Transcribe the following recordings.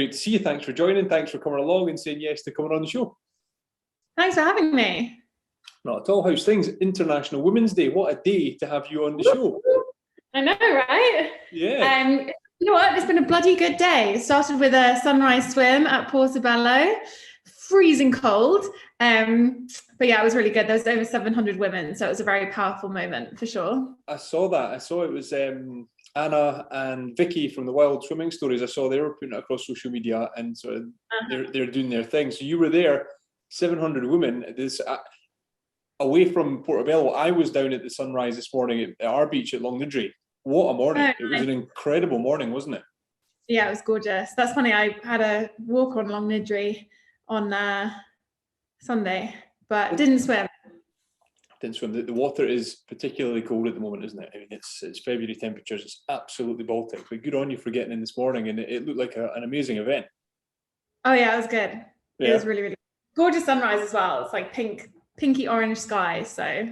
great to see you. Thanks for joining. Thanks for coming along and saying yes to coming on the show. Thanks for having me. Not at all. How's things? International Women's Day. What a day to have you on the show. I know, right? Yeah. You know what? It's been a bloody good day. It started with a sunrise swim at Portobello, freezing cold. But yeah, it was really good. There was over 700 women, so it was a very powerful moment for sure. I saw that. I saw it was Anna and Vicky from the Wild Swimming Stories. I saw they were putting it across social media, and so they're doing their thing. So you were there, 700 women. This away from Portobello. I was down at the sunrise this morning at our beach at Longniddry. What a morning. It was an incredible morning, wasn't it? Yeah, it was gorgeous. That's funny. I had a walk on Longniddry on Sunday, but didn't swim. Didn't swim. The water is particularly cold at the moment, isn't it? I mean, it's February temperatures. It's absolutely Baltic. But good on you for getting in this morning, and it looked like an amazing event. Oh yeah, it was good. Yeah. It was really, really gorgeous sunrise as well. It's like pinky orange sky. So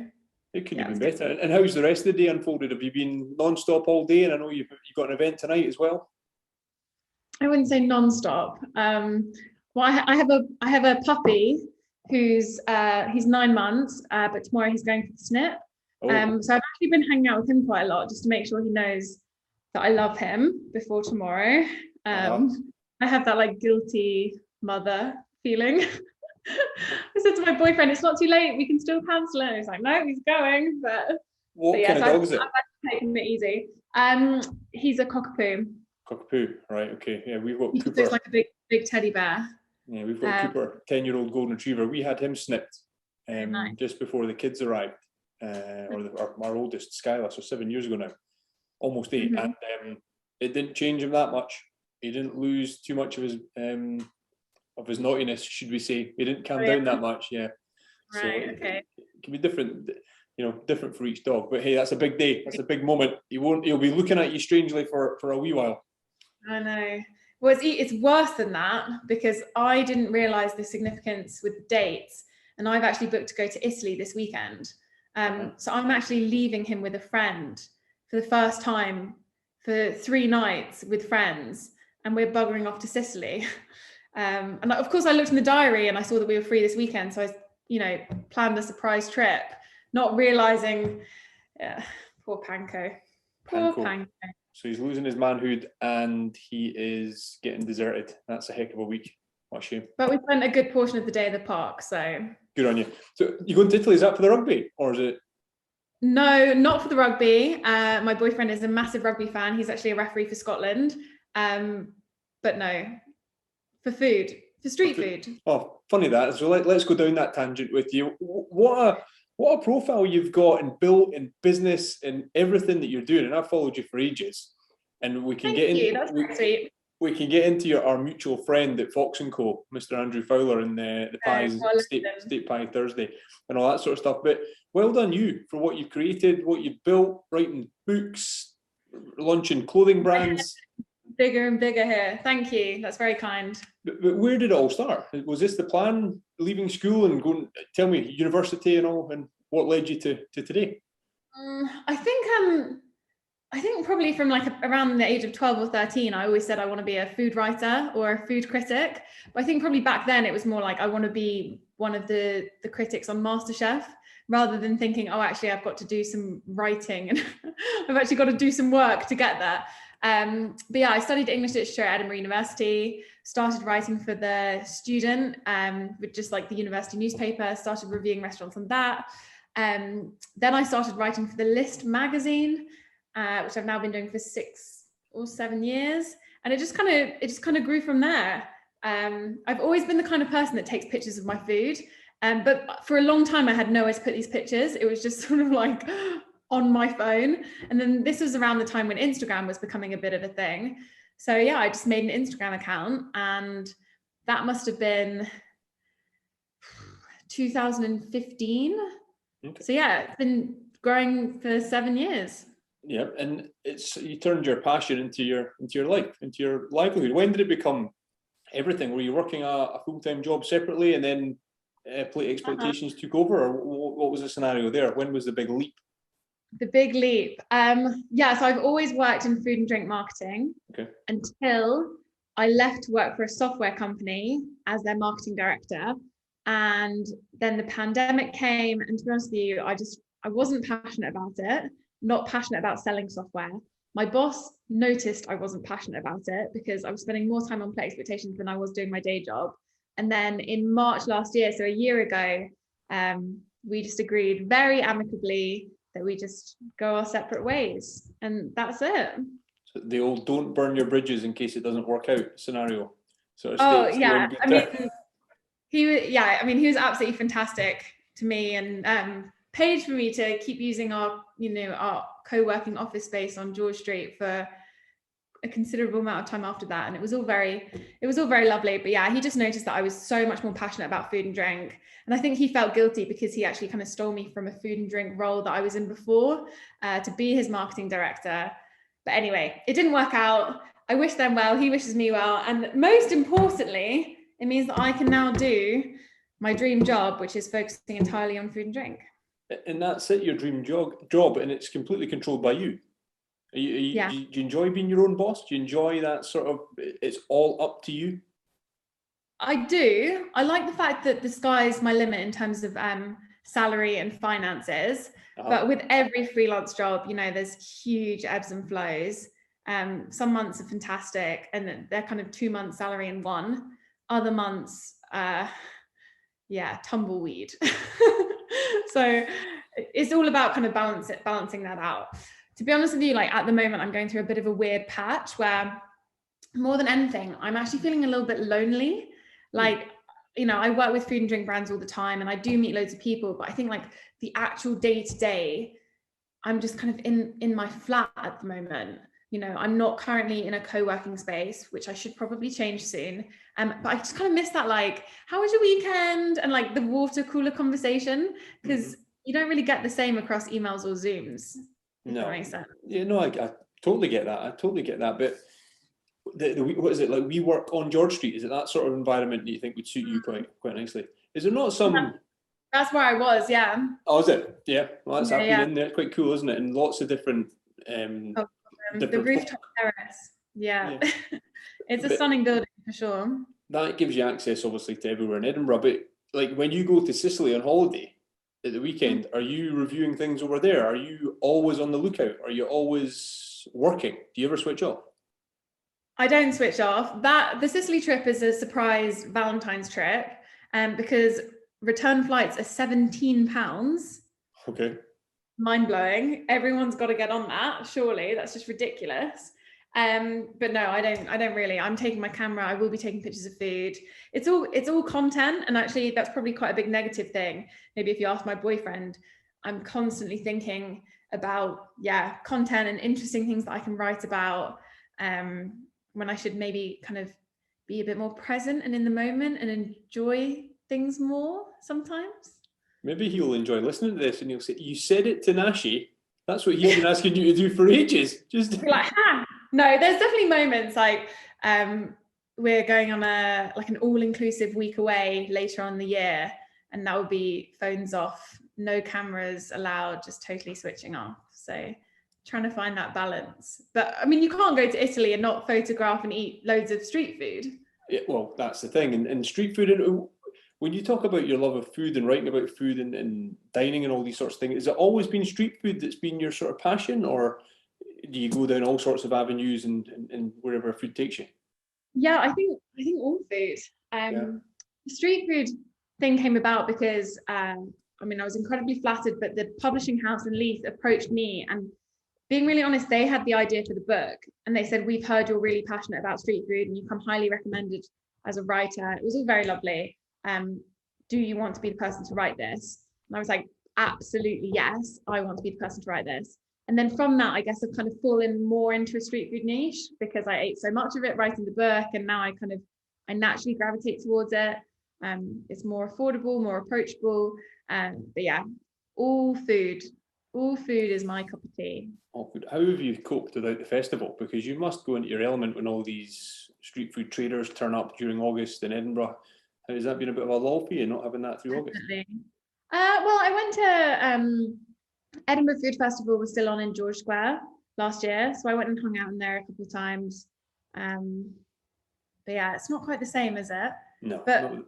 it could have been better. And how's the rest of the day unfolded? Have you been non-stop all day? And I know you've got an event tonight as well. I wouldn't say non-stop. Well, I have a puppy who's he's 9 months, but tomorrow he's going for the snip. So I've actually been hanging out with him quite a lot just to make sure he knows that I love him before tomorrow. I have that like guilty mother feeling. I said to my boyfriend, it's not too late, we can still cancel it. He's like, no, he's going. But what kind of dog is it? I've taken it easy. He's a cockapoo. Cockapoo, right? Okay, yeah, we've got Cooper. Looks like a big teddy bear. Yeah, we've got Cooper, 10-year-old golden retriever. We had him snipped just before the kids arrived, or our oldest, Skylar, so 7 years ago now, almost 8, and it didn't change him that much. He didn't lose too much of his naughtiness, should we say? He didn't calm down that much, yeah. Right, so okay. It can be different, different for each dog. But hey, that's a big day. That's a big moment. He'll be looking at you strangely for a wee while. I know. Well, it's worse than that because I didn't realise the significance with dates, and I've actually booked to go to Italy this weekend. So I'm actually leaving him with a friend for the first time for 3 nights with friends, and we're buggering off to Sicily. And of course I looked in the diary and I saw that we were free this weekend, so I planned a surprise trip, not realising, poor Panko. So he's losing his manhood and he is getting deserted. That's a heck of a week. What a shame. But we spent a good portion of the day at the park, so. Good on you. So you going to Italy, is that for the rugby or is it? No, not for the rugby. My boyfriend is a massive rugby fan. He's actually a referee for Scotland. But no, for food, for street food. Oh, funny that. So let's go down that tangent with you. What a profile you've got and built in business and everything that you're doing. And I've followed you for ages. And we can we can get into our mutual friend at Fox & Co, Mr. Andrew Fowler, and the pies, State Pie Thursday, and all that sort of stuff. But well done you for what you've created, what you've built, writing books, launching clothing brands. Bigger and bigger here. Thank you. That's very kind. But where did it all start? Was this the plan, leaving school and going, tell me, university and all, and what led you to today? I think probably from like around the age of 12 or 13, I always said I want to be a food writer or a food critic. But I think probably back then it was more like I want to be one of the critics on MasterChef, rather than thinking, oh, actually, I've got to do some writing and I've actually got to do some work to get there. But yeah, I studied English literature at Edinburgh University, started writing for The Student, with just like the university newspaper, started reviewing restaurants on that. Then I started writing for The List magazine, which I've now been doing for 6 or 7 years. And it just kind of grew from there. I've always been the kind of person that takes pictures of my food. But for a long time, I had nowhere to put these pictures. It was just sort of like on my phone. And then this was around the time when Instagram was becoming a bit of a thing. So yeah, I just made an Instagram account, and that must have been 2015. Okay. So yeah, it's been growing for 7 years. Yeah, and you turned your passion into your life, into your livelihood. When did it become everything? Were you working a full-time job separately, and then plate expectations took over, or what was the scenario there? When was the big leap? The big leap. Yeah, so I've always worked in food and drink marketing until I left to work for a software company as their marketing director. And then the pandemic came, and to be honest with you, I wasn't passionate about it, not passionate about selling software. My boss noticed I wasn't passionate about it because I was spending more time on Play Expectations than I was doing my day job. And then in March last year, so a year ago, we just agreed very amicably that we just go our separate ways, and that's it. So the old "don't burn your bridges in case it doesn't work out" scenario. Sort of yeah, I mean, he was absolutely fantastic to me, and paid for me to keep using our co-working office space on George Street for a considerable amount of time after that, and it was all very lovely. But yeah, he just noticed that I was so much more passionate about food and drink, and I think he felt guilty because he actually kind of stole me from a food and drink role that I was in before, to be his marketing director. But anyway, it didn't work out. I wish them well, he wishes me well, and most importantly, it means that I can now do my dream job, which is focusing entirely on food and drink. And that's it, your dream job, and it's completely controlled by you. Yeah. Do you enjoy being your own boss? Do you enjoy that sort of, it's all up to you? I do. I like the fact that the sky's my limit in terms of salary and finances. But with every freelance job, there's huge ebbs and flows. Some months are fantastic, and they're kind of 2 months salary in one. Other months, tumbleweed. So it's all about kind of balancing that out. To be honest with you, like at the moment, I'm going through a bit of a weird patch where, more than anything, I'm actually feeling a little bit lonely. Like, I work with food and drink brands all the time, and I do meet loads of people, but I think like the actual day-to-day, I'm just kind of in my flat at the moment. I'm not currently in a co-working space, which I should probably change soon. But I just kind of miss that, like, how was your weekend? And like the water cooler conversation, because you don't really get the same across emails or Zooms. No, that makes sense. Yeah, no, I totally get that. But what is it like? We work on George Street. Is it that sort of environment that you think would suit you quite nicely? Is there not some? That's where I was. Yeah. Oh, is it? Yeah. Well, I've been in there. It's quite cool, isn't it? And lots of different. The rooftop terrace. Yeah. It's a stunning building for sure. That gives you access, obviously, to everywhere in Edinburgh. But like when you go to Sicily on holiday at the weekend, are you reviewing things over there? Are you always on the lookout? Are you always working? Do you ever switch off? I don't switch off. The Sicily trip is a surprise Valentine's trip, because return flights are £17. Okay. Mind-blowing. Everyone's got to get on that, surely. That's just ridiculous. But no, I don't really. I'm taking my camera. I will be taking pictures of food. It's all content, and actually that's probably quite a big negative thing. Maybe if you ask my boyfriend, I'm constantly thinking about content and interesting things that I can write about, when I should maybe kind of be a bit more present and in the moment and enjoy things more sometimes. Maybe he'll enjoy listening to this and he'll say, "You said it to Nashy. That's what he's been asking you to do for ages." Just like, No, there's definitely moments like we're going on an all-inclusive week away later on in the year, and that would be phones off, no cameras allowed, just totally switching off. So trying to find that balance. But I mean, you can't go to Italy and not photograph and eat loads of street food. Yeah, well, that's the thing. And street food, and when you talk about your love of food and writing about food and dining and all these sorts of things, has it always been street food that's been your sort of passion, or do you go down all sorts of avenues and wherever food takes you? Yeah, I think all food. The street food thing came about because I was incredibly flattered, but the publishing house in Leith approached me, and being really honest, they had the idea for the book, and they said, "We've heard you're really passionate about street food and you come highly recommended as a writer." It was all very lovely. Do you want to be the person to write this? And I was like, absolutely yes, I want to be the person to write this. And then from that, I guess I've kind of fallen more into a street food niche because I ate so much of it writing the book, and now I naturally gravitate towards it. It's more affordable, more approachable. But yeah, all food is my cup of tea. All food. How have you coped without the festival? Because you must go into your element when all these street food traders turn up during August in Edinburgh. Has that been a bit of a lull for you, not having that through August? Well, I went to Edinburgh Food Festival was still on in George Square last year, so I went and hung out in there a couple of times. But yeah, it's not quite the same, is it? No. But no.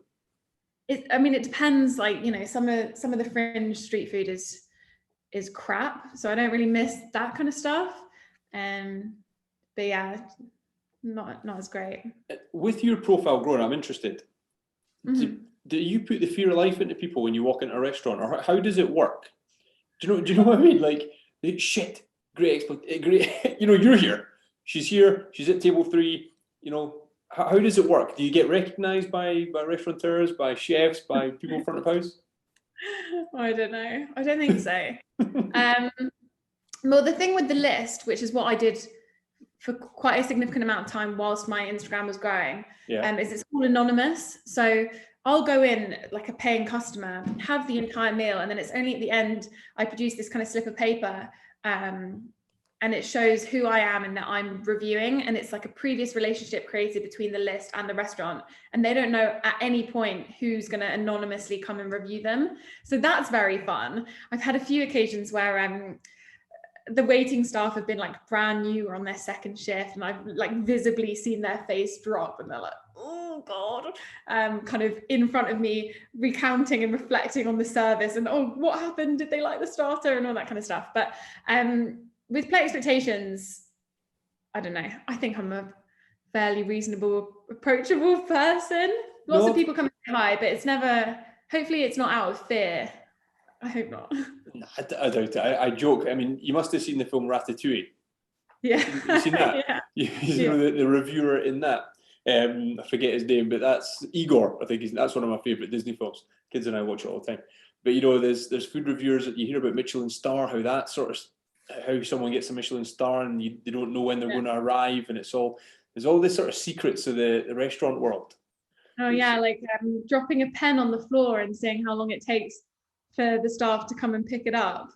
it depends. Like, you know, some of the fringe street food is crap, so I don't really miss that kind of stuff. But yeah, not as great. With your profile growing, I'm interested. Do you put the fear of life into people when you walk into a restaurant, or how does it work? Do you know what I mean? Like, shit, great, great. You know, you're here. She's here. She's at table 3. You know, how does it work? Do you get recognised by restaurateurs, by chefs, by people in front of house? I don't know. I don't think so. Well, the thing with the list, which is what I did for quite a significant amount of time whilst my Instagram was growing, is it's all anonymous. So I'll go in like a paying customer, have the entire meal, and then it's only at the end I produce this kind of slip of paper, and it shows who I am and that I'm reviewing, and it's like a previous relationship created between the list and the restaurant, and they don't know at any point who's going to anonymously come and review them. So that's very fun. I've had a few occasions where the waiting staff have been like brand new or on their second shift, and I've like visibly seen their face drop, and they're like, oh God, kind of in front of me, recounting and reflecting on the service, and oh, what happened? Did they like the starter and all that kind of stuff? But with Play Expectations, I don't know. I think I'm a fairly reasonable, approachable person. Lots of people come and say hi, but it's never, hopefully it's not out of fear. I hope not. I doubt it. I joke. I mean, you must have seen the film Ratatouille. Yeah. You seen that? Yeah. You know, the reviewer in that. I forget his name, but that's Igor. I think that's one of my favourite Disney films. Kids and I watch it all the time. But you know, there's food reviewers that you hear about Michelin star, how someone gets a Michelin star and they don't know when they're going to arrive, and there's all this sort of secrets of the restaurant world. Oh yeah, like dropping a pen on the floor and seeing how long it takes for the staff to come and pick it up.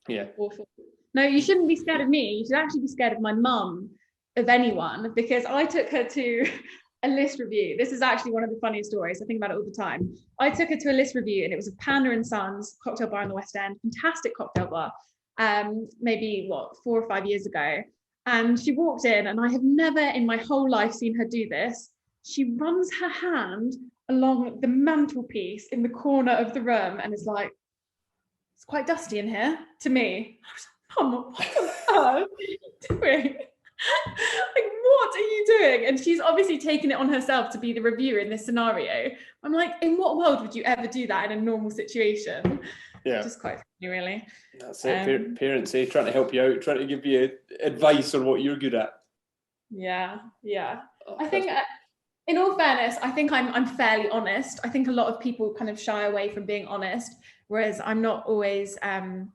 Yeah. Awful. No, you shouldn't be scared of me. You should actually be scared of my mum, of anyone, because I took her to a list review. This is actually one of the funniest stories. I think about it all the time. I took her to a list review, and it was a Panda and Sons cocktail bar in the West End, fantastic cocktail bar, maybe 4 or 5 years ago. And she walked in, and I have never in my whole life seen her do this. She runs her hand along the mantelpiece in the corner of the room and is like, it's quite dusty in here, to me. Mum, what on earth are you doing? Like, what are you doing? And she's obviously taken it on herself to be the reviewer in this scenario. I'm like, in what world would you ever do that in a normal situation? Yeah. Just quite funny, really. That's it. Parents, trying to help you out, trying to give you advice on what you're good at. Yeah. I think, in all fairness, I think I'm fairly honest. I think a lot of people kind of shy away from being honest, whereas I'm not always, I'm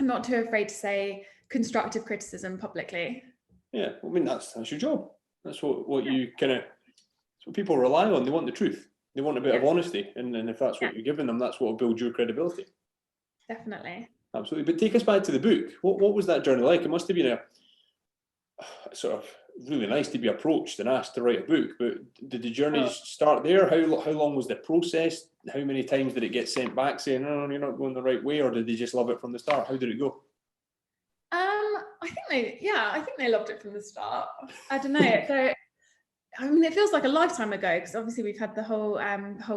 not too afraid to say constructive criticism publicly. Yeah, I mean, that's your job. That's what you that's what people rely on. They want the truth. They want a bit of honesty, and if that's what you're giving them, that's what will build your credibility. Definitely. Absolutely. But take us back to the book. What was that journey like? It must have been a sort of really nice to be approached and asked to write a book, but did the journey start there? How long was the process? How many times did it get sent back saying, "Oh, you're not going the right way," or did they just love it from the start? How did it go? I think they loved it from the start. I don't know. So, I mean, it feels like a lifetime ago, because obviously we've had the whole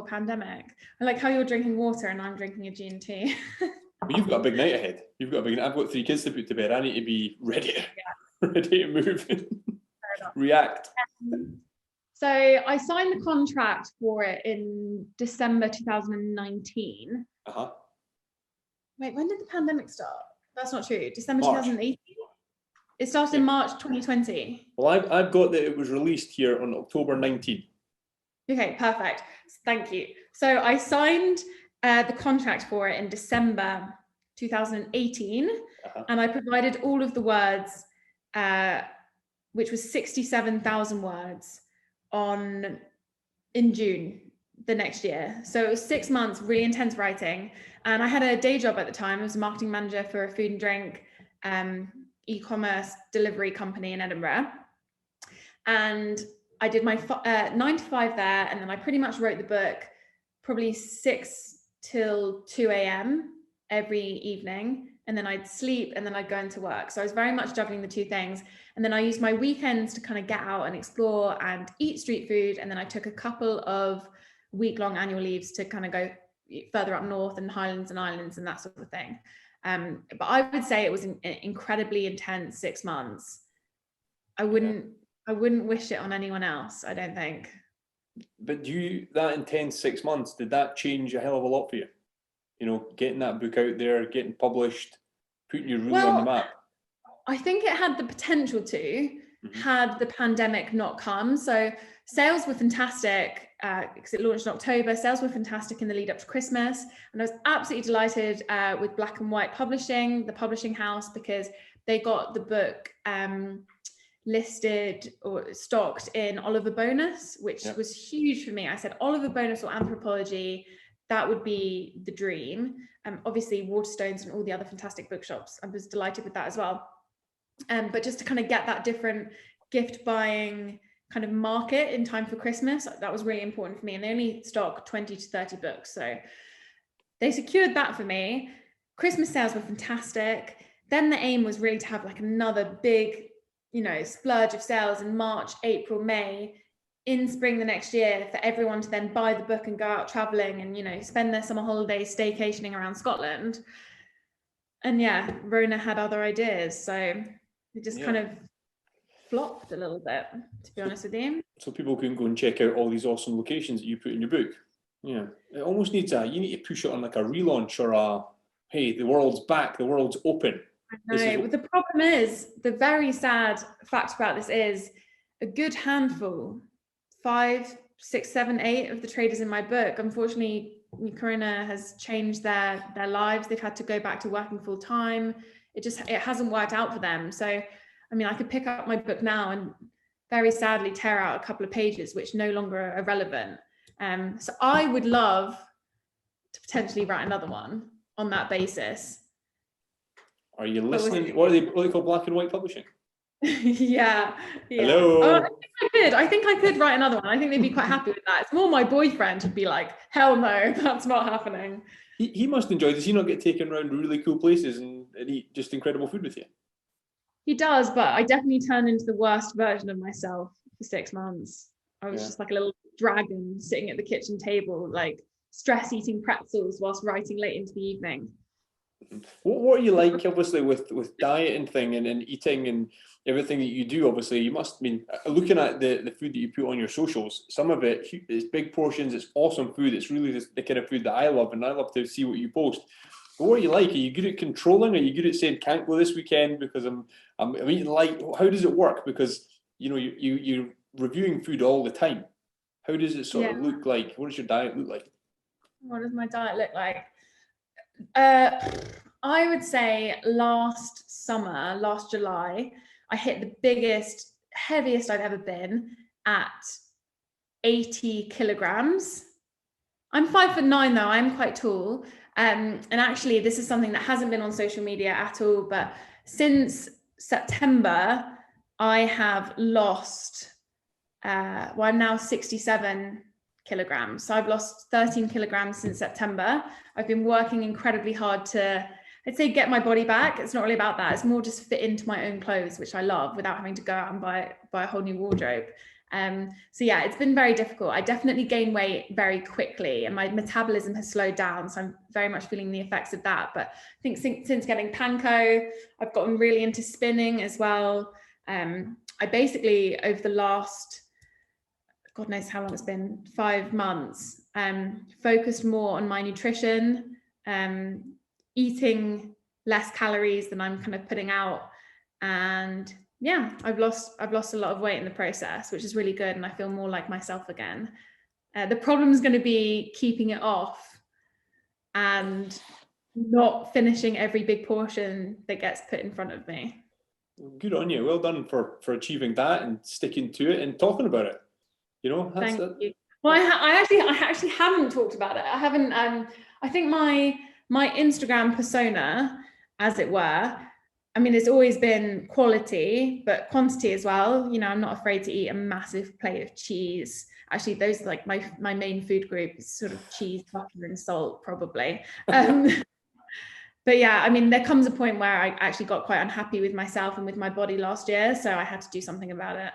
pandemic. I like how you're drinking water and I'm drinking a G&T. Well, you've got a big night ahead. I've got 3 kids to put to bed. I need to be ready, ready to move, react. So I signed the contract for it in December 2019. Wait, when did the pandemic start? That's not true. December 2018? It started in March 2020. Well, I've got that it was released here on October 19. Okay, perfect. Thank you. So I signed the contract for it in December 2018, and I provided all of the words, which was 67,000 words, in June the next year. So it was 6 months, really intense writing. And I had a day job at the time. I was a marketing manager for a food and drink e-commerce delivery company in Edinburgh. And I did my 9 to 5 there. And then I pretty much wrote the book probably 6 till 2 a.m. every evening, and then I'd sleep, and then I'd go into work. So I was very much juggling the two things. And then I used my weekends to kind of get out and explore and eat street food. And then I took a couple of week-long annual leaves to kind of go further up north and Highlands and Islands and that sort of thing. But I would say it was an incredibly intense 6 months. I wouldn't wish it on anyone else, I don't think. But that intense 6 months, did that change a hell of a lot for you? You know, getting that book out there, getting published, putting you really on the map. I think it had the potential to, had the pandemic not come. So sales were fantastic because it launched in October. Sales were fantastic in the lead up to Christmas. And I was absolutely delighted with Black and White Publishing, the publishing house, because they got the book listed or stocked in Oliver Bonus, which was huge for me. I said Oliver Bonus or Anthropology, that would be the dream. Obviously Waterstones and all the other fantastic bookshops, I was delighted with that as well. But just to kind of get that different gift buying kind of market in time for Christmas, that was really important for me. And they only stock 20 to 30 books. So they secured that for me. Christmas sales were fantastic. Then the aim was really to have like another big, you know, splurge of sales in March, April, May, in spring the next year, for everyone to then buy the book and go out traveling and, you know, spend their summer holidays staycationing around Scotland. And yeah, Rona had other ideas. So it just kind of flopped a little bit, to be honest with you. So people can go and check out all these awesome locations that you put in your book. Yeah, it almost needs you need to push it on like a relaunch or hey, the world's back, the world's open. I know, but the problem is, the very sad fact about this is a good handful, 5, 6, 7, 8 of the traders in my book, unfortunately, Corona has changed their lives. They've had to go back to working full time. It hasn't worked out for them. So, I mean, I could pick up my book now and very sadly tear out a couple of pages which no longer are relevant. So I would love to potentially write another one on that basis. Are you listening? What are they called? Black and White Publishing? yeah. Hello. Oh, I think I could write another one. I think they'd be quite happy with that. It's more my boyfriend would be like, hell no, that's not happening. He must enjoy. Does he not get taken around really cool places and eat just incredible food with you? He does, but I definitely turned into the worst version of myself for 6 months. I was just like a little dragon sitting at the kitchen table, like stress eating pretzels whilst writing late into the evening. What are you like, obviously, with diet and thing and eating and everything that you do? Obviously, you must mean looking at the food that you put on your socials. Some of it is big portions. It's awesome food. It's really the kind of food that I love, and I love to see what you post. But what are you like? Are you good at controlling? Are you good at saying can't go this weekend because I'm eating light? How does it work? Because you know you're reviewing food all the time. How does it sort of look like? What does your diet look like? What does my diet look like? I would say last July, I hit the biggest, heaviest I've ever been at 80 kilograms. I'm 5'9" though, I'm quite tall. And actually this is something that hasn't been on social media at all, but since September, I have lost, I'm now 67 kilograms. So I've lost 13 kilograms since September. I've been working incredibly hard to, I'd say, get my body back. It's not really about that. It's more just fit into my own clothes, which I love, without having to go out and buy a whole new wardrobe. So yeah, it's been very difficult. I definitely gained weight very quickly and my metabolism has slowed down. So I'm very much feeling the effects of that. But I think since getting panko, I've gotten really into spinning as well. I basically, over the last, God knows how long it's been, 5 months, focused more on my nutrition, eating less calories than I'm kind of putting out. And yeah, I've lost a lot of weight in the process, which is really good. And I feel more like myself again. The problem is going to be keeping it off and not finishing every big portion that gets put in front of me. Good on you. Well done for achieving that and sticking to it and talking about it. You know, Thank you. Well, I actually haven't talked about it. I haven't. I think my Instagram persona, as it were, I mean, it's always been quality, but quantity as well. You know, I'm not afraid to eat a massive plate of cheese. Actually, those are like my main food group is sort of cheese, butter, and salt, probably. But yeah, I mean, there comes a point where I actually got quite unhappy with myself and with my body last year, so I had to do something about it.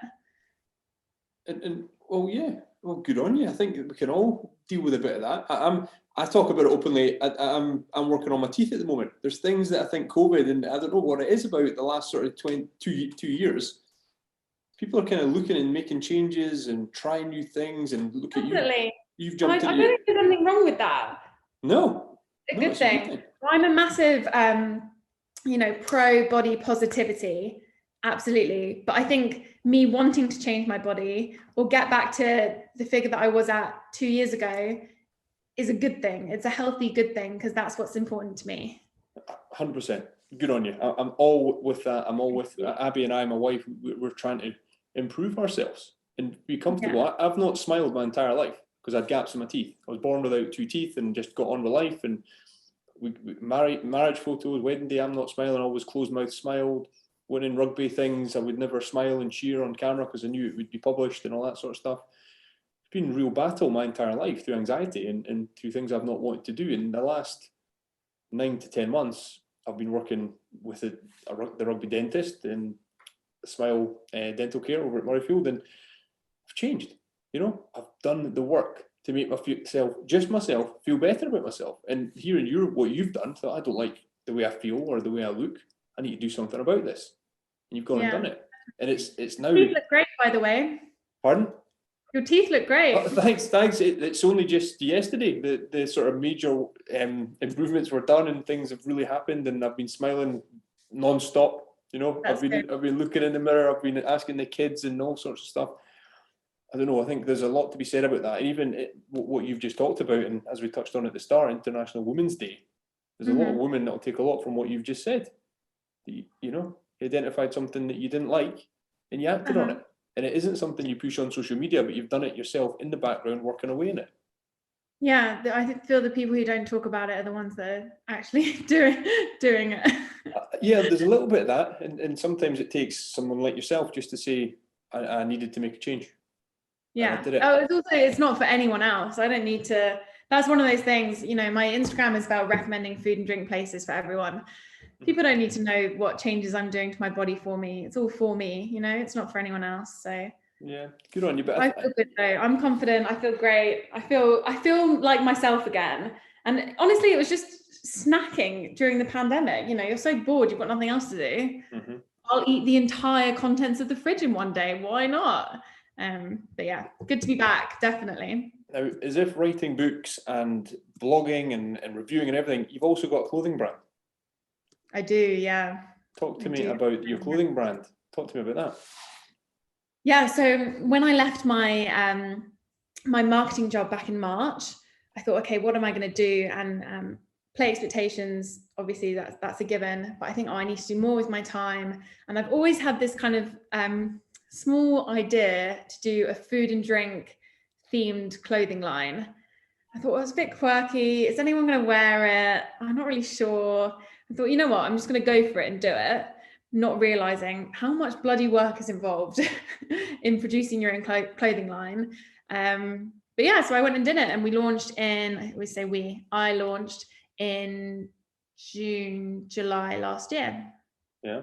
And well, yeah, well, good on you. I think we can all deal with a bit of that. I talk about it openly. I'm working on my teeth at the moment. There's things that I think COVID, and I don't know what it is about the last sort of 22 years. People are kind of looking and making changes and trying new things, and look at you. You've jumped. I don't think there's anything wrong with that. No, it's a good thing. I'm a massive, pro body positivity. Absolutely. But I think me wanting to change my body or get back to the figure that I was at 2 years ago is a good thing. It's a healthy, good thing, because that's what's important to me. 100%. Good on you. I'm all with that. I'm all with Abby and I, my wife. We're trying to improve ourselves and be comfortable. Yeah. I've not smiled my entire life because I had gaps in my teeth. I was born without 2 teeth and just got on with life. And we marriage photos, wedding day, I'm not smiling. I always closed mouth smiled. Winning rugby things, I would never smile and cheer on camera because I knew it would be published and all that sort of stuff. It's been a real battle my entire life through anxiety and through things I've not wanted to do. In the last 9 to 10 months, I've been working with the rugby dentist and Smile Dental Care over at Murrayfield, and I've changed. I've done the work to make myself feel better about myself. And hearing what you've done, so I don't like the way I feel or the way I look. I need to do something about this. And you've gone and done it. And it's now. Your teeth look great, by the way. Pardon? Your teeth look great. Oh, thanks. It's only just yesterday the sort of major improvements were done and things have really happened, and I've been smiling non-stop. I've been looking in the mirror, I've been asking the kids and all sorts of stuff. I don't know, I think there's a lot to be said about that. And even what you've just talked about, and as we touched on at the start, International Women's Day, there's a lot of women that'll take a lot from what you've just said. You identified something that you didn't like and you acted on it. And it isn't something you push on social media, but you've done it yourself in the background, working away in it. Yeah, I feel the people who don't talk about it are the ones that are actually doing it. Yeah, there's a little bit of that. And sometimes it takes someone like yourself just to say, I needed to make a change. Yeah. It's not for anyone else. I don't need to. That's one of those things, my Instagram is about recommending food and drink places for everyone. People don't need to know what changes I'm doing to my body for me. It's all for me, it's not for anyone else. So yeah, good on you. But I feel good though. I'm confident. I feel great. I feel like myself again. And honestly, it was just snacking during the pandemic. You're so bored, you've got nothing else to do. I'll eat the entire contents of the fridge in one day. Why not? But yeah, good to be back, definitely. Now, as if writing books and blogging and reviewing and everything, you've also got a clothing brand. I do, yeah. Talk to me about your clothing brand. Talk to me about that. Yeah, so when I left my my marketing job back in March, I thought, okay, what am I going to do? And play expectations, obviously that's a given, but I think, I need to do more with my time. And I've always had this kind of small idea to do a food and drink themed clothing line. I thought it was a bit quirky. Is anyone going to wear it? I'm not really sure. I thought, you know what, I'm just going to go for it and do it, not realizing how much bloody work is involved in producing your own clothing line. But yeah, so I went and did it, and we launched I launched in July last year. Yeah.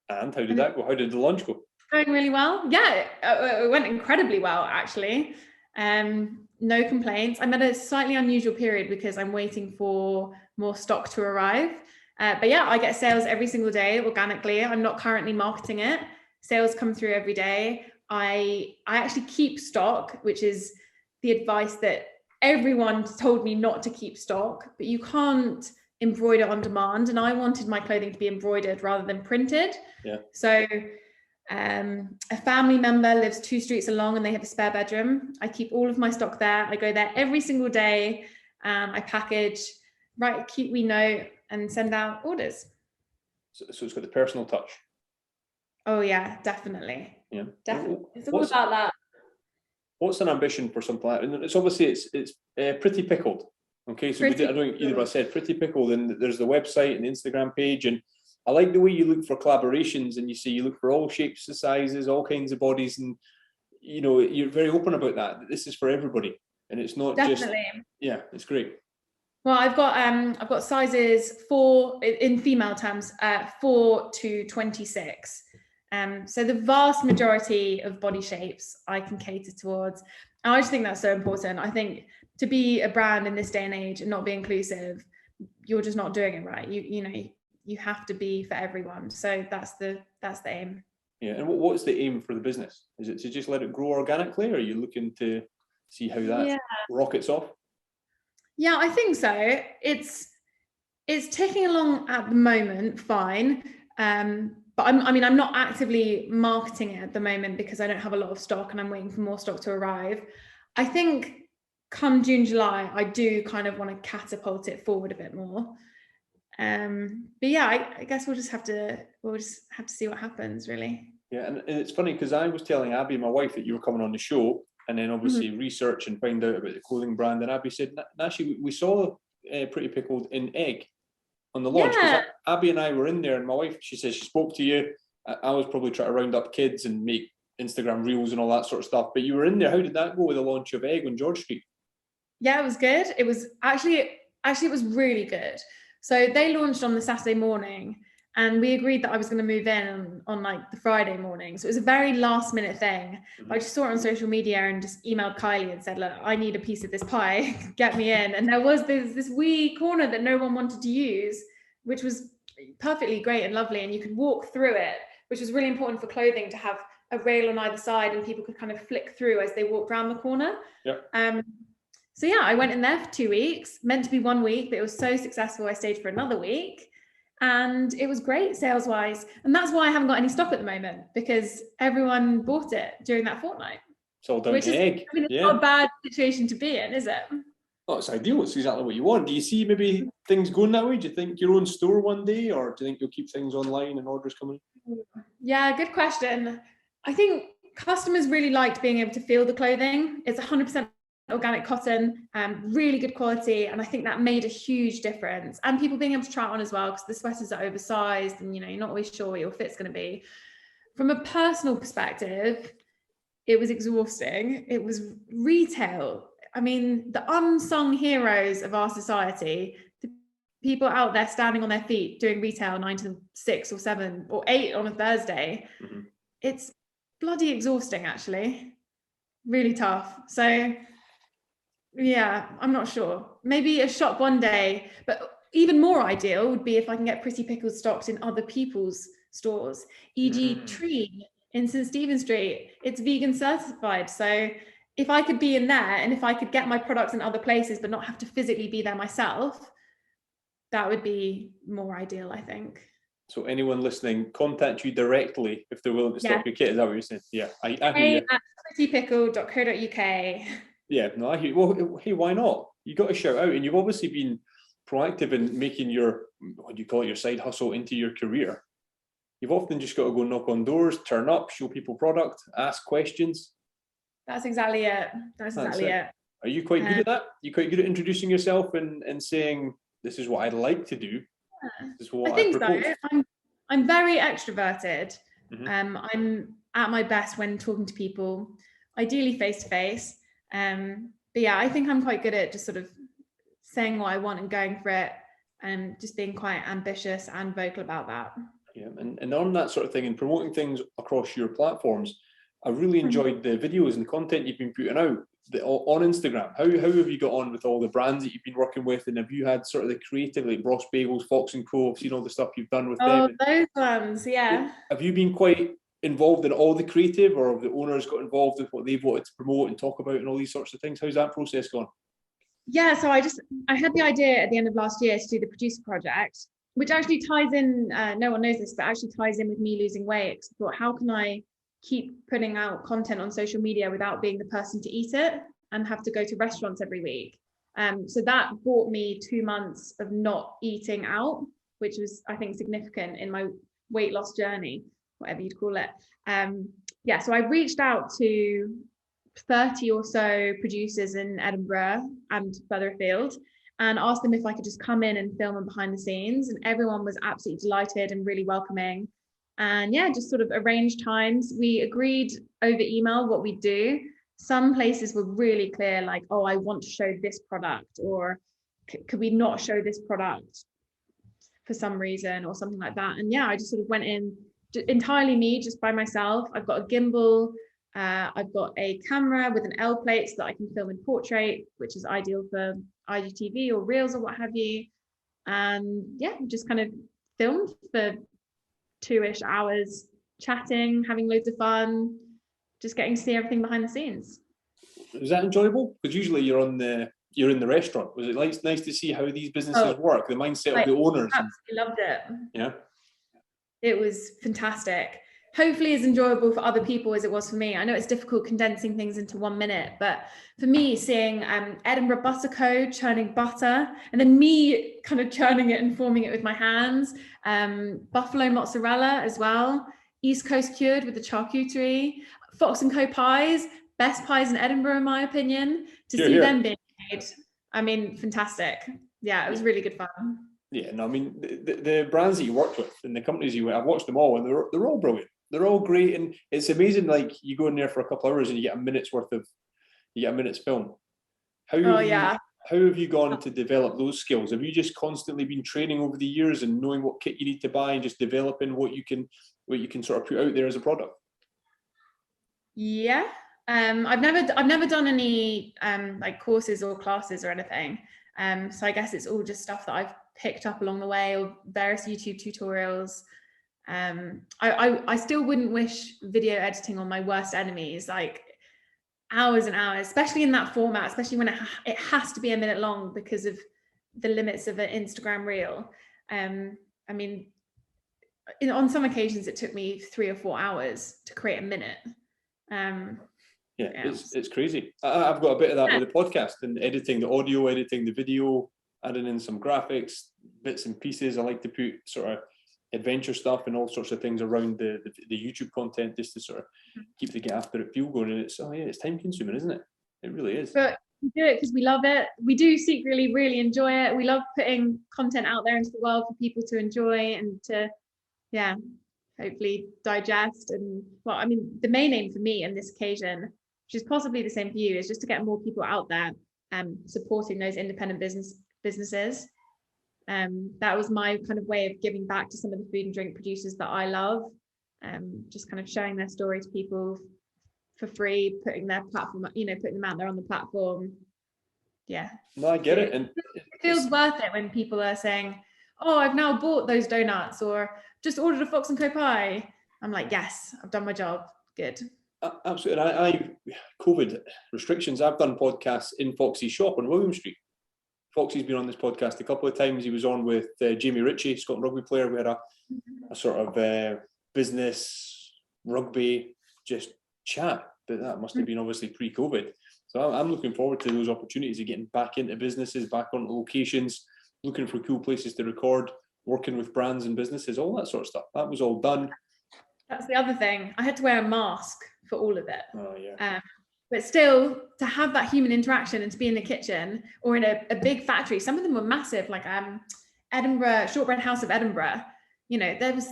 And how did that go? How did the launch go? Going really well. Yeah, it went incredibly well, actually. No complaints. I'm at a slightly unusual period because I'm waiting for more stock to arrive. But yeah, I get sales every single day organically. I'm not currently marketing it. Sales come through every day. I actually keep stock, which is the advice that everyone told me not to keep stock, but you can't embroider on demand. And I wanted my clothing to be embroidered rather than printed. Yeah. So a family member lives 2 streets along and they have a spare bedroom. I keep all of my stock there. I go there every single day. I package, write a cute wee note, and send out orders. So it's got the personal touch. Oh yeah, definitely. Yeah, definitely. It's all about that. What's an ambition for something like that? And it's obviously it's Pretty Pickled. Okay, so I don't think either of us said Pretty Pickled, and there's the website and the Instagram page, and I like the way you look for collaborations, and you look for all shapes and sizes, all kinds of bodies, and you're very open about that. This is for everybody, and it's not definitely. Yeah, it's great. Well, I've got sizes 4 in female terms, 4 to 26. So the vast majority of body shapes I can cater towards. And I just think that's so important. I think to be a brand in this day and age and not be inclusive, you're just not doing it right. You know, you have to be for everyone. So that's the aim. Yeah, and what's the aim for the business? Is it to just let it grow organically, or are you looking to see how that rockets off? Yeah, I think so. It's ticking along at the moment, fine. But I'm not actively marketing it at the moment because I don't have a lot of stock and I'm waiting for more stock to arrive. I think come June, July, I do kind of want to catapult it forward a bit more. But yeah, I guess we'll just have to see what happens, really. Yeah, and it's funny because I was telling Abby, my wife, that you were coming on the show, and then obviously research and find out about the clothing brand. And Abby said, Nashy, we saw Pretty Pickled in Egg on the launch. Yeah. Abby and I were in there, and my wife, she says she spoke to you. I was probably trying to round up kids and make Instagram reels and all that sort of stuff. But you were in there. How did that go with the launch of Egg on George Street? Yeah, it was good. It was actually it was really good. So they launched on the Saturday morning, and we agreed that I was going to move in on like the Friday morning. So it was a very last minute thing. I just saw it on social media and just emailed Kylie and said, look, I need a piece of this pie, get me in. And there was this wee corner that no one wanted to use, which was perfectly great and lovely. And you could walk through it, which was really important for clothing, to have a rail on either side and people could kind of flick through as they walked around the corner. Yeah. So yeah, I went in there for 2 weeks, meant to be 1 week, but it was so successful I stayed for another week. And it was great sales wise. And that's why I haven't got any stock at the moment, because everyone bought it during that fortnight. It's all down to Egg. I mean, it's not a bad situation to be in, is it? Oh, it's ideal. It's exactly what you want. Do you see maybe things going that way? Do you think your own store one day, or do you think you'll keep things online and orders coming in? Yeah, good question. I think customers really liked being able to feel the clothing. It's 100% organic cotton, really good quality, and I think that made a huge difference. And people being able to try it on as well, because the sweaters are oversized and, you know, you're not always sure what your fit's going to be. From a personal perspective, it was exhausting. It was retail. I mean, the unsung heroes of our society, the people out there standing on their feet doing retail 9 to 6 or 7 or 8 on a Thursday. It's bloody exhausting, actually. Really tough. So yeah, I'm not sure. Maybe a shop one day, but even more ideal would be if I can get Pretty Pickled stocked in other people's stores, e.g. Tree in St. Stephen Street. It's vegan certified. So if I could be in there and if I could get my products in other places but not have to physically be there myself, that would be more ideal, I think. So anyone listening, contact you directly if they're willing to stock your kit. Is that what you're saying? Yeah, I hear you. At prettypickled.co.uk. Yeah, no, I hear you. Well, hey, why not? You got to shout out, and you've obviously been proactive in making your, what do you call it, your side hustle into your career. You've often just got to go knock on doors, turn up, show people product, ask questions. That's exactly it. That's exactly it. Are you quite good at that? You quite good at introducing yourself and saying, this is what I'd like to do. This is what I think so. I'm very extroverted. I'm at my best when talking to people, ideally face to face. But yeah, I think I'm quite good at just sort of saying what I want and going for it, and just being quite ambitious and vocal about that. Yeah, and on that sort of thing and promoting things across your platforms, I really enjoyed the videos and content you've been putting out on Instagram. How have you got on with all the brands that you've been working with, and have you had sort of the creative, like Ross Bagels, Fox & Co, I've seen all the stuff you've done with them. Oh, those ones, yeah. Have you been quite involved in all the creative, or have the owners got involved with what they've wanted to promote and talk about and all these sorts of things? How's that process gone? Yeah, so I had the idea at the end of last year to do the producer project, which actually ties in, no one knows this, but actually ties in with me losing weight. I thought, how can I keep putting out content on social media without being the person to eat it and have to go to restaurants every week? So that bought me 2 months of not eating out, which was, I think, significant in my weight loss journey, whatever you'd call it. Yeah, so I reached out to 30 or so producers in Edinburgh and further afield and asked them if I could just come in and film them behind the scenes, and everyone was absolutely delighted and really welcoming. And yeah, just sort of arranged times. We agreed over email what we'd do. Some places were really clear, like, oh, I want to show this product, or could we not show this product for some reason or something like that? And yeah, I just sort of went in entirely me, just by myself. I've got a gimbal, I've got a camera with an L plate so that I can film in portrait, which is ideal for IGTV or Reels or what have you. And yeah, just kind of filmed for 2-ish hours, chatting, having loads of fun, just getting to see everything behind the scenes. Was that enjoyable? Because usually you're in the restaurant. Was it nice to see how these businesses work, the mindset of the owners? I absolutely loved it. Yeah. It was fantastic. Hopefully as enjoyable for other people as it was for me. I know it's difficult condensing things into 1 minute, but for me, seeing Edinburgh Butter Co. churning butter, and then me kind of churning it and forming it with my hands, buffalo mozzarella as well, East Coast cured with the charcuterie, Fox & Co. pies, best pies in Edinburgh in my opinion, to see them being made. I mean, fantastic. Yeah, it was really good fun. Yeah, no, I mean, the brands that you worked with and the companies you went, I've watched them all, and they're all brilliant. They're all great, and it's amazing. Like, you go in there for a couple of hours and you get a minute's film. How have you gone to develop those skills? Have you just constantly been training over the years and knowing what kit you need to buy and just developing what you can sort of put out there as a product? Yeah, I've never done any like courses or classes or anything. So I guess it's all just stuff that I've picked up along the way, or various YouTube tutorials. I still wouldn't wish video editing on my worst enemies, like hours and hours, especially in that format, especially when it has to be a minute long because of the limits of an Instagram reel. I mean, on some occasions it took me 3 or 4 hours to create a minute. It's crazy. I've got a bit of that with the podcast and editing the audio, editing the video, adding in some graphics, bits and pieces. I like to put sort of adventure stuff and all sorts of things around the YouTube content, just to sort of keep the get after it feel going. And it's time consuming, isn't it? It really is. But we do it because we love it. We do secretly really enjoy it. We love putting content out there into the world for people to enjoy and to, hopefully digest. And well, I mean, the main aim for me on this occasion, which is possibly the same for you, is just to get more people out there supporting those independent businesses. That was my kind of way of giving back to some of the food and drink producers that I love, just kind of showing their story to people for free, putting their platform, putting them out there on the platform. Yeah. No, I get it. And it feels worth it when people are saying, oh, I've now bought those donuts, or just ordered a Fox & Co. pie. I'm like, yes, I've done my job. Good. Absolutely. And I COVID restrictions, I've done podcasts in Foxy's shop on William Street. Foxy's been on this podcast a couple of times. He was on with Jamie Ritchie, Scotland rugby player. We had a sort of business rugby just chat, but that must have been obviously pre-COVID. So I'm looking forward to those opportunities of getting back into businesses, back on locations, looking for cool places to record, working with brands and businesses, all that sort of stuff. That was all done. That's the other thing. I had to wear a mask for all of it. Oh yeah. But still, to have that human interaction and to be in the kitchen or in a big factory, some of them were massive, like Edinburgh, Shortbread House of Edinburgh, there was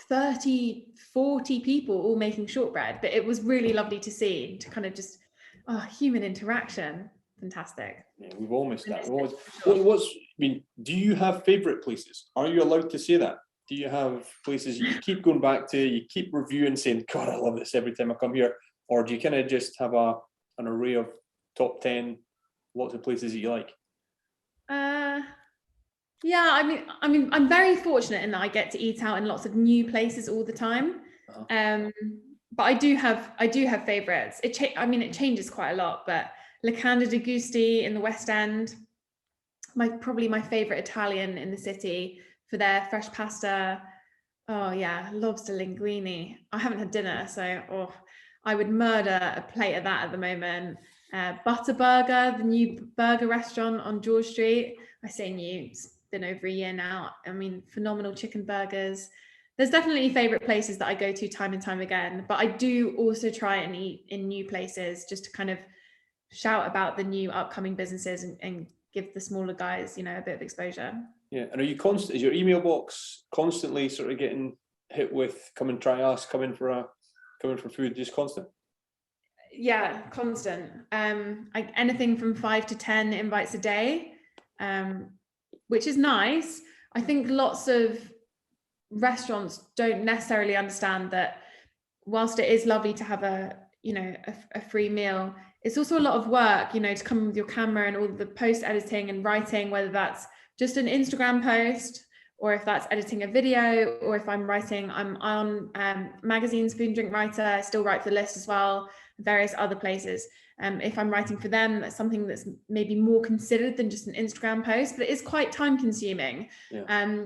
30, 40 people all making shortbread, but it was really lovely to see, to kind of just, human interaction. Fantastic. Yeah, we've all missed that. Do you have favourite places? Are you allowed to say that? Do you have places you keep going back to, you keep reviewing, saying, God, I love this every time I come here? Or do you kind of just have an array of top 10, lots of places that you like? Yeah, I mean, I'm very fortunate in that I get to eat out in lots of new places all the time. But I do have favourites. It changes quite a lot. But Locanda de Gusti in the West End, probably my favourite Italian in the city for their fresh pasta. Oh yeah, lobster linguine. I haven't had dinner, so I would murder a plate of that at the moment. Butter Burger, the new burger restaurant on George Street. I say new, it's been over a year now. I mean, phenomenal chicken burgers. There's definitely favourite places that I go to time and time again, but I do also try and eat in new places just to kind of shout about the new upcoming businesses and give the smaller guys, a bit of exposure. Yeah, and is your email box constantly sort of getting hit with come and try us, come in for food, just constant? Yeah, constant. Anything from 5 to 10 invites a day. which is nice. I think lots of restaurants don't necessarily understand that whilst it is lovely to have a free meal, it's also a lot of work, to come with your camera and all the post editing and writing, whether that's just an Instagram post or if that's editing a video, or if I'm on magazines, Food and Drink Writer, I still write for the List as well, various other places. If I'm writing for them, that's something that's maybe more considered than just an Instagram post, but it is quite time consuming. Yeah.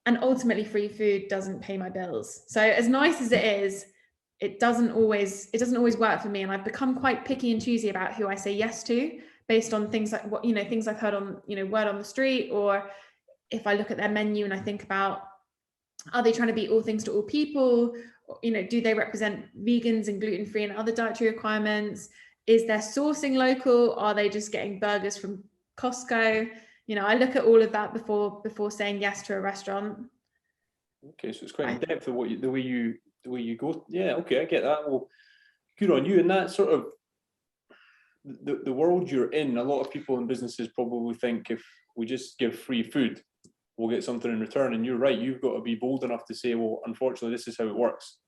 And ultimately free food doesn't pay my bills. So as nice as it is, it doesn't always work for me. And I've become quite picky and choosy about who I say yes to, based on things like things I've heard on, word on the street, or if I look at their menu and I think about, are they trying to be all things to all people? Do they represent vegans and gluten-free and other dietary requirements? Is their sourcing local? Are they just getting burgers from Costco? I look at all of that before saying yes to a restaurant. Okay, so it's quite in depth of the way you go. Yeah, okay, I get that. Well, good on you. And that sort of the world you're in, a lot of people in businesses probably think if we just give free food, we'll get something in return. And you're right, you've got to be bold enough to say, well, unfortunately, this is how it works.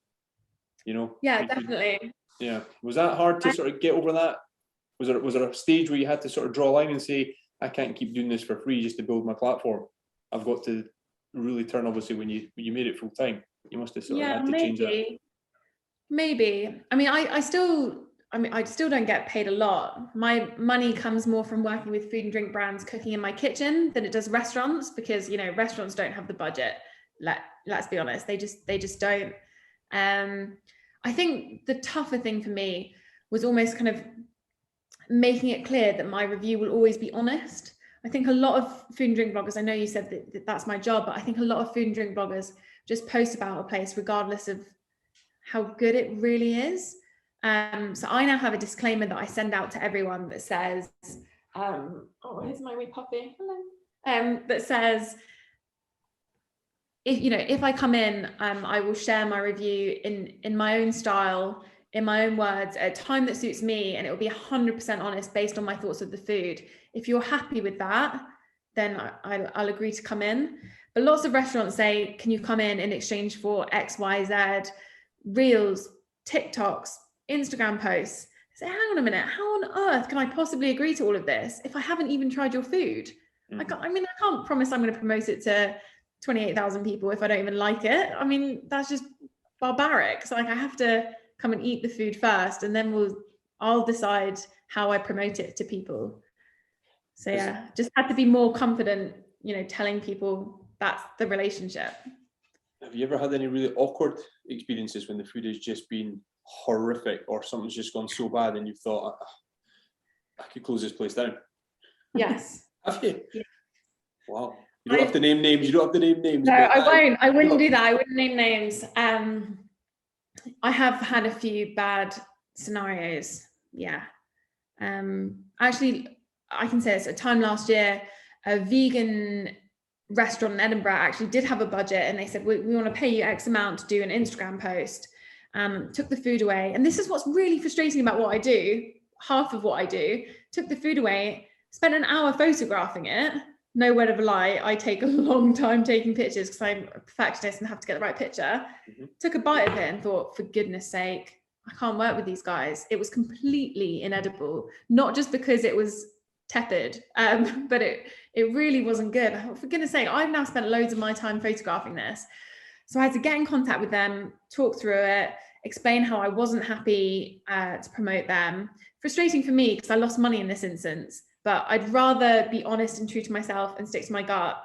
Yeah, definitely. Yeah. Was that hard to sort of get over that? Was there a stage where you had to sort of draw a line and say, I can't keep doing this for free just to build my platform? I've got to really turn, obviously, when you made it full time. You must have sort of had to change that. Maybe. I mean, I still don't get paid a lot. My money comes more from working with food and drink brands, cooking in my kitchen, than it does restaurants, because restaurants don't have the budget. Let's be honest, they just don't. I think the tougher thing for me was almost kind of making it clear that my review will always be honest. I think a lot of food and drink bloggers, I know you said that that's my job, but I think a lot of food and drink bloggers just post about a place regardless of how good it really is. So I now have a disclaimer that I send out to everyone that says, here's my wee puppy. Hello. That says, if I come in, I will share my review in my own style, in my own words, at a time that suits me, and it will be 100% honest based on my thoughts of the food. If you're happy with that, then I'll agree to come in. But lots of restaurants say, can you come in exchange for X, Y, Z, Reels, TikToks, Instagram posts? I say, hang on a minute, how on earth can I possibly agree to all of this if I haven't even tried your food? I can't promise I'm going to promote it to 28,000 people if I don't even like it. I mean, that's just barbaric. So I have to come and eat the food first, and then I'll decide how I promote it to people. So yeah, just had to be more confident, telling people that's the relationship. Have you ever had any really awkward experiences when the food has just been horrific, or something's just gone so bad and you've thought, I could close this place down? Yes. Have you? Yeah. Wow. You don't have to name names. No, I won't. I wouldn't do that. I wouldn't name names. I have had a few bad scenarios. Yeah. Actually, I can say this. At a time last year, a vegan restaurant in Edinburgh actually did have a budget, and they said, we want to pay you X amount to do an Instagram post. Took the food away. And this is what's really frustrating about what I do. Half of what I do, took the food away, spent an hour photographing it. No word of a lie, I take a long time taking pictures because I'm a perfectionist and have to get the right picture. Mm-hmm. Took a bite of it and thought, for goodness sake, I can't work with these guys. It was completely inedible, not just because it was tepid, but it really wasn't good. For goodness sake, I've now spent loads of my time photographing this. So I had to get in contact with them, talk through it, explain how I wasn't happy to promote them. Frustrating for me because I lost money in this instance. But I'd rather be honest and true to myself and stick to my gut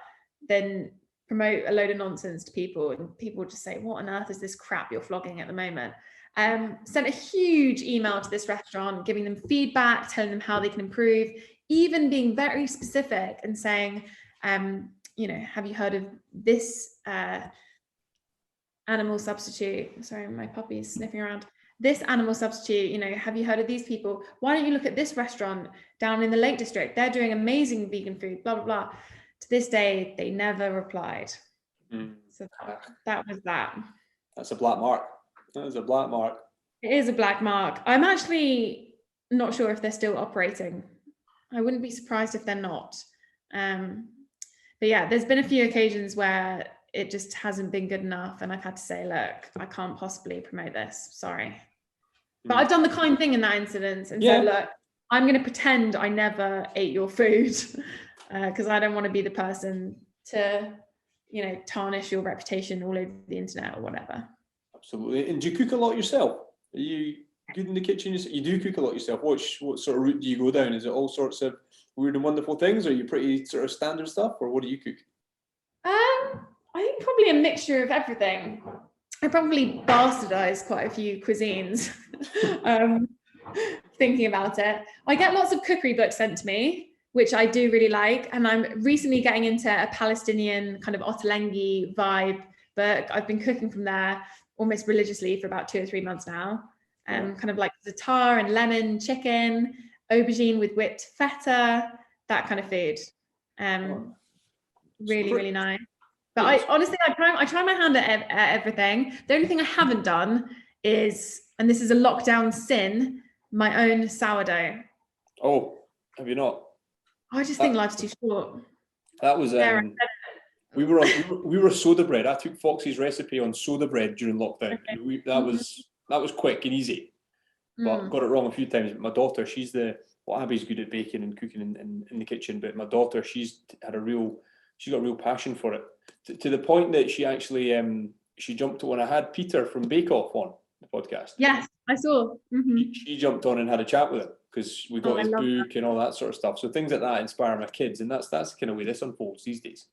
than promote a load of nonsense to people. And people just say, what on earth is this crap you're flogging at the moment? Sent a huge email to this restaurant, giving them feedback, telling them how they can improve, even being very specific and saying, have you heard of this animal substitute? Sorry, my puppy is sniffing around. This animal substitute, have you heard of these people? Why don't you look at this restaurant down in the Lake District? They're doing amazing vegan food, blah, blah, blah. To this day, they never replied. So that was that. That's a black mark. That is a black mark. It is a black mark. I'm actually not sure if they're still operating. I wouldn't be surprised if they're not. But yeah, there's been a few occasions where it just hasn't been good enough, and I've had to say, look, I can't possibly promote this, sorry. But I've done the kind thing in that incident and said, look, I'm going to pretend I never ate your food because I don't want to be the person to, you know, tarnish your reputation all over the internet or whatever. Absolutely. And do you cook a lot yourself? Are you good in the kitchen? You do cook a lot yourself. What sort of route do you go down? Is it all sorts of weird and wonderful things? Or are you pretty sort of standard stuff? Or what do you cook? I think probably a mixture of everything. I probably bastardized quite a few cuisines. Thinking about it, I get lots of cookery books sent to me, which I do really like, and I'm recently getting into a Palestinian kind of Ottolenghi vibe book. I've been cooking from there almost religiously for about 2 or 3 months now. Kind of like za'atar and lemon chicken, aubergine with whipped feta, that kind of food. Really, really nice. But I honestly, I try my hand at everything. The only thing I haven't done is, and this is a lockdown sin, my own sourdough. Oh, have you not? I just think life's too short. That was we were soda bread. I took Foxy's recipe on soda bread during lockdown. Okay. That was quick and easy, but got it wrong a few times. But my daughter, Abby's good at baking and cooking in the kitchen, but my daughter, she's got a real passion for it to the point that she actually she jumped when I had Peter from Bake Off on the podcast. Yes, I saw. She jumped on and had a chat with him because we got his book and all that sort of stuff. So things like that inspire my kids, and that's the kind of way this unfolds these days.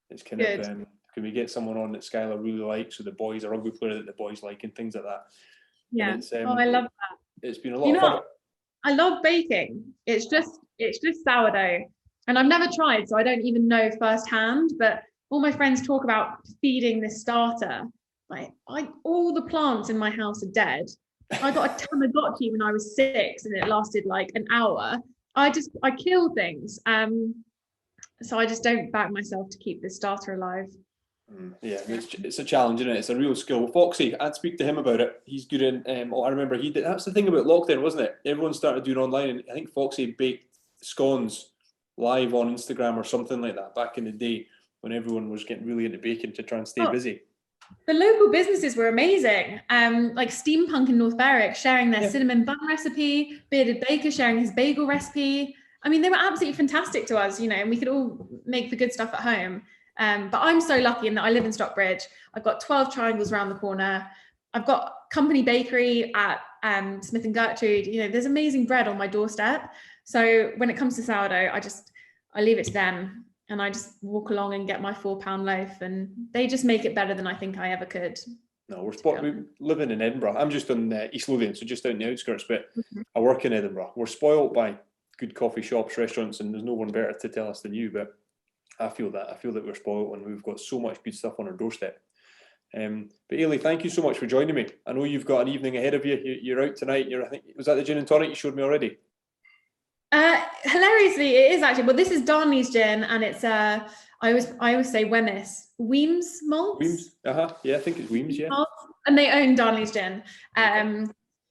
It's kind of can we get someone on that Skylar really likes, or the boys, a rugby player that the boys like, and things like that. Yeah. I love that. It's been a lot of fun. I love baking. It's just sourdough, and I've never tried, so I don't even know firsthand. But all my friends talk about feeding this starter. All the plants in my house are dead. I got a Tamagotchi when I was 6, and it lasted like an hour. I kill things. So I just don't back myself to keep this starter alive. Yeah, it's a challenge, isn't it? It's a real skill. Foxy, I'd speak to him about it. He's good in. I remember he did. That's the thing about lockdown, wasn't it? Everyone started doing online, and I think Foxy baked scones live on Instagram or something like that back in the day when everyone was getting really into baking to try and stay busy. The local businesses were amazing. Like Steampunk in North Berwick sharing their cinnamon bun recipe, Bearded Baker sharing his bagel recipe. I mean, they were absolutely fantastic to us, you know, and we could all make the good stuff at home. But I'm so lucky in that I live in Stockbridge. I've got 12 triangles around the corner. I've got company bakery at Smith and Gertrude. You know, there's amazing bread on my doorstep. So when it comes to sourdough, I leave it to them, and I just walk along and get my £4 loaf, and they just make it better than I think I ever could. No, we're living in Edinburgh. I'm just on East Lothian, so just out in the outskirts, but I work in Edinburgh. We're spoiled by good coffee shops, restaurants, and there's no one better to tell us than you, but I feel that we're spoiled and we've got so much good stuff on our doorstep. But Ailidh, thank you so much for joining me. I know you've got an evening ahead of you. You're out tonight. I think, was that the gin and tonic you showed me already? Hilariously, it is actually. But this is Darnley's gin, and it's I always say Weems malts. Weems, yeah, I think it's Weems, yeah. And they own Darnley's gin.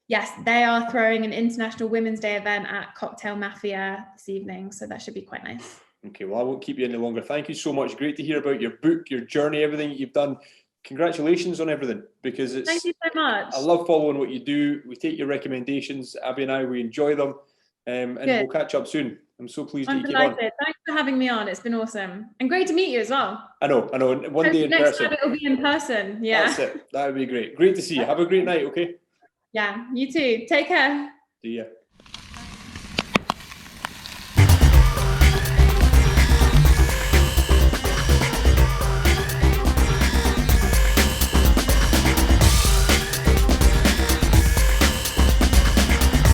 Yes, they are throwing an International Women's Day event at Cocktail Mafia this evening, so that should be quite nice. Okay, well, I won't keep you any longer. Thank you so much. Great to hear about your book, your journey, everything that you've done. Congratulations on everything, because thank you so much. I love following what you do. We take your recommendations, Abby and I, we enjoy them, and we'll catch up soon. I'm so pleased that you came on. Thanks for having me on. It's been awesome, and great to meet you as well. I know. One day in person. Next time it'll be in person. Yeah, that's it. That would be great. Great to see you. Have a great night. Okay. Yeah, you too. Take care. See ya.